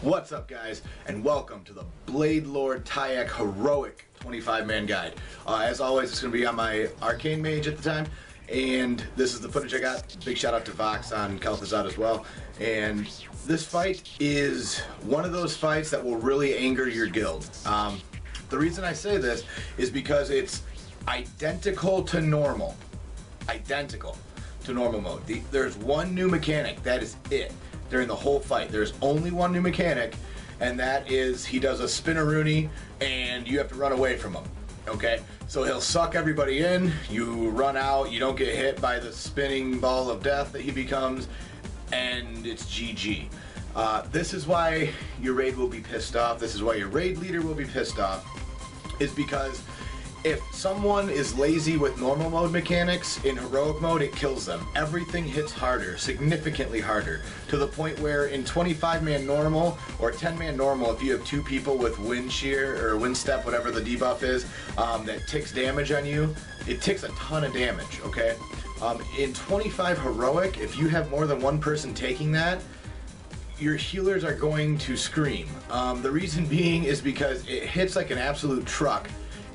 What's up, guys, and welcome to the Blade Lord Tyak Heroic 25-man guide. As always, it's going to be on my Arcane Mage at the time, and this is the footage I got. Big shout out to Vox on Kel'Thuzad as well. And this fight is one of those fights that will really anger your guild. The reason I say this is because it's identical to normal. Identical to normal mode. There's one new mechanic, that is it. During the whole fight, there's only one new mechanic, and that is he does a spinaroonie, and you have to run away from him. Okay, so he'll suck everybody in. You run out. You don't get hit by the spinning ball of death that he becomes, and it's GG. This is why your raid will be pissed off. This is why your raid leader will be pissed off. Is because if someone is lazy with normal mode mechanics, in heroic mode it kills them. Everything hits harder, significantly harder, to the point where in 25-man normal or 10-man normal, if you have two people with wind shear or wind step, whatever the debuff is, that ticks damage on you, it ticks a ton of damage, okay? In 25 heroic, if you have more than one person taking that, your healers are going to scream. The reason being is because it hits like an absolute truck,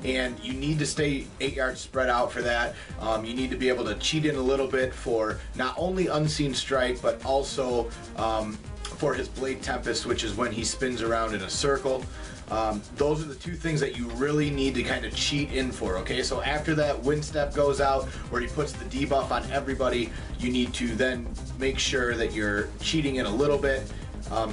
and you need to stay 8 yards spread out for that. You need to be able to cheat in a little bit for not only Unseen Strike, but also for his Blade Tempest, which is when he spins around in a circle. Those are the two things that you really need to kind of cheat in for, okay? So after that wind step goes out, where he puts the debuff on everybody, you need to then make sure that you're cheating in a little bit,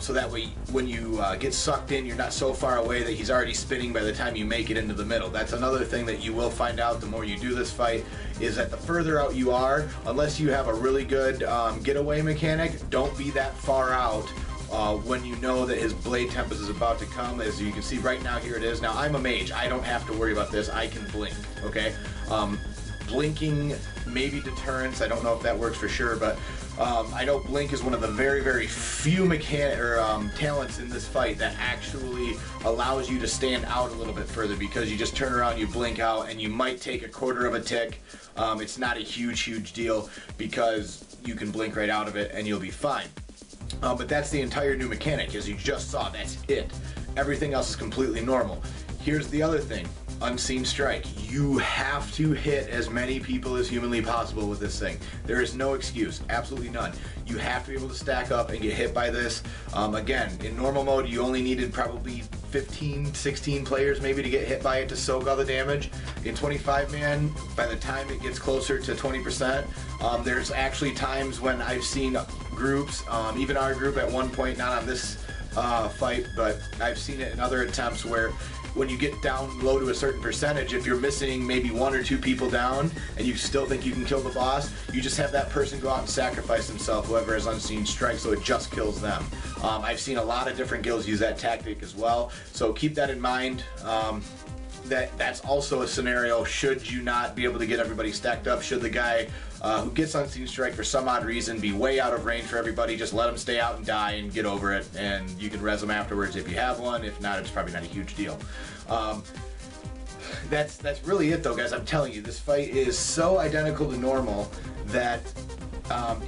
so that way when you get sucked in, you're not so far away that he's already spinning by the time you make it into the middle. That's another thing that you will find out the more you do this fight, is that the further out you are, unless you have a really good getaway mechanic, don't be that far out when you know that his Blade Tempest is about to come. As you can see right now, here it is. Now, I'm a mage. I don't have to worry about this. I can blink, okay? Blinking, maybe deterrence. I don't know if that works for sure, but I know blink is one of the very, very few talents in this fight that actually allows you to stand out a little bit further, because you just turn around, you blink out, and you might take a quarter of a tick. It's not a huge deal, because you can blink right out of it and you'll be fine. But that's the entire new mechanic, as you just saw. That's it. Everything else is completely normal. Here's the other thing. Unseen Strike. You have to hit as many people as humanly possible with this thing. There is no excuse, absolutely none. You have to be able to stack up and get hit by this. Again, in normal mode, you only needed probably 15, 16 players maybe to get hit by it to soak all the damage. In 25-man, by the time it gets closer to 20%, there's actually times when I've seen groups, even our group at one point, not on this fight, but I've seen it in other attempts where when you get down low to a certain percentage, if you're missing maybe 1 or 2 people down and you still think you can kill the boss, you just have that person go out and sacrifice himself, whoever has Unseen Strike, so it just kills them. I've seen a lot of different guilds use that tactic as well, so keep that in mind. That's also a scenario should you not be able to get everybody stacked up. Should the guy who gets Unseen Strike for some odd reason be way out of range for everybody, just let him stay out and die and get over it, and you can res him afterwards if you have one. If not, it's probably not a huge deal. That's really it though, guys. I'm telling you, this fight is so identical to normal that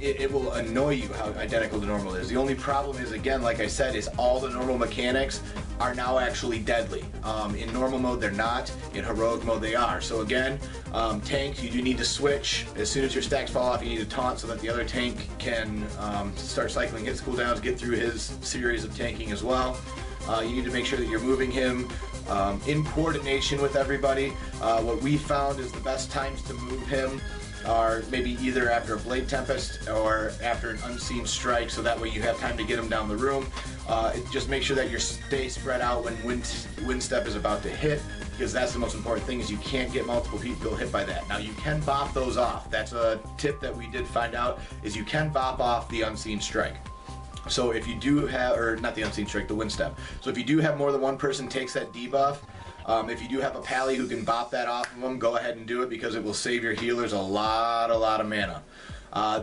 it will annoy you how identical to normal is. The only problem is, again, like I said, is all the normal mechanics are now actually deadly. In normal mode they're not, in heroic mode they are. So again, tanks, you do need to switch. As soon as your stacks fall off, you need to taunt so that the other tank can start cycling his cooldowns, get through his series of tanking as well. You need to make sure that you're moving him in coordination with everybody. What we found is the best times to move him are maybe either after a Blade Tempest or after an Unseen Strike, so that way you have time to get him down the room. Just make sure that you stay spread out when wind step is about to hit, because that's the most important thing, is you can't get multiple people hit by that. Now, you can bop those off. That's a tip that we did find out, is you can bop off the Unseen Strike. So if you do have, or not the Unseen Strike, the wind step. So if you do have more than one person takes that debuff, if you do have a pally who can bop that off of them, go ahead and do it, because it will save your healers a lot of mana.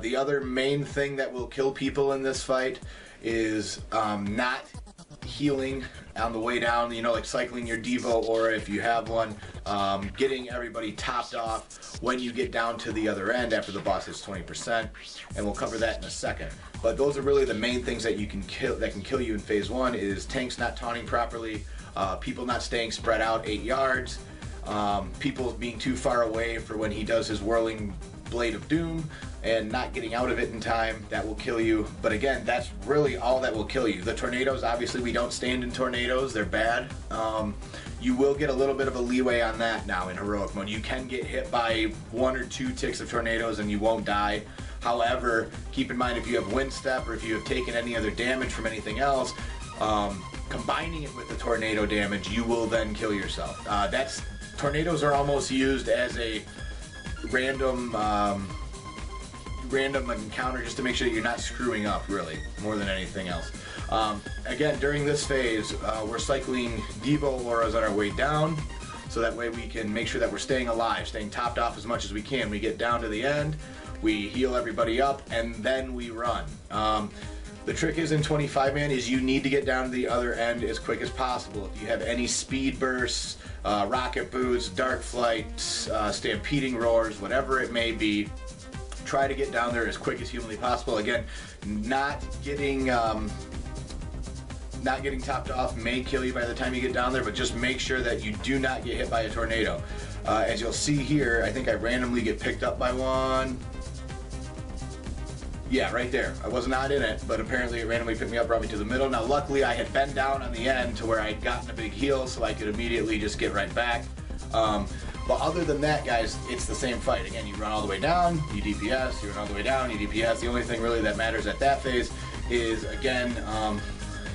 The other main thing that will kill people in this fight is not healing on the way down, you know, like cycling your Devo aura if you have one, getting everybody topped off when you get down to the other end after the boss hits 20%, and we'll cover that in a second. But those are really the main things that you can kill, that can kill you in phase 1, is tanks not taunting properly, people not staying spread out 8 yards, people being too far away for when he does his whirling Blade of Doom, and not getting out of it in time. That will kill you. But again, that's really all that will kill you. The tornadoes, obviously we don't stand in tornadoes, they're bad. You will get a little bit of a leeway on that now in heroic mode. You can get hit by 1 or 2 ticks of tornadoes and you won't die. However, keep in mind, if you have wind step or if you have taken any other damage from anything else, combining it with the tornado damage, you will then kill yourself. Tornadoes are almost used as a random encounter just to make sure that you're not screwing up, really, more than anything else. Again, during this phase, we're cycling Devo auras on our way down, so that way we can make sure that we're staying alive, staying topped off as much as we can. We get down to the end, we heal everybody up, and then we run. The trick is in 25-man is you need to get down to the other end as quick as possible. If you have any speed bursts, rocket boots, dark flights, stampeding roars, whatever it may be, try to get down there as quick as humanly possible. Again, not getting topped off may kill you by the time you get down there, but just make sure that you do not get hit by a tornado. As you'll see here, I think I randomly get picked up by one. Yeah, right there. I was not in it, but apparently it randomly picked me up, brought me to the middle. Now, luckily, I had been down on the end to where I'd gotten a big heal, so I could immediately just get right back. But other than that, guys, it's the same fight. Again, you run all the way down, you DPS, you run all the way down, you DPS. The only thing really that matters at that phase is, again,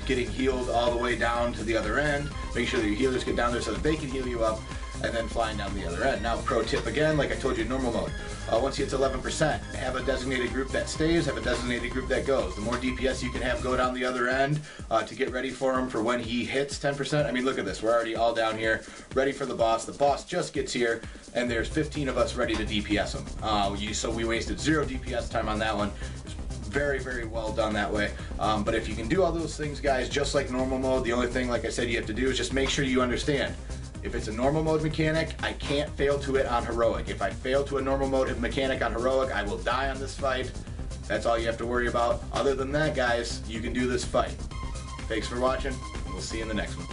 getting healed all the way down to the other end. Make sure that your healers get down there so that they can heal you up, and then flying down the other end. Now, pro tip again, like I told you in normal mode, once he hits 11%, have a designated group that stays, have a designated group that goes. The more DPS you can have go down the other end to get ready for him for when he hits 10%. I mean, look at this. We're already all down here, ready for the boss. The boss just gets here, and there's 15 of us ready to DPS him. So we wasted 0 DPS time on that one. Very, very well done that way. But if you can do all those things, guys, just like normal mode, the only thing, like I said, you have to do is just make sure you understand. If it's a normal mode mechanic, I can't fail to it on heroic. If I fail to a normal mode mechanic on heroic, I will die on this fight. That's all you have to worry about. Other than that, guys, you can do this fight. Thanks for watching, and we'll see you in the next one.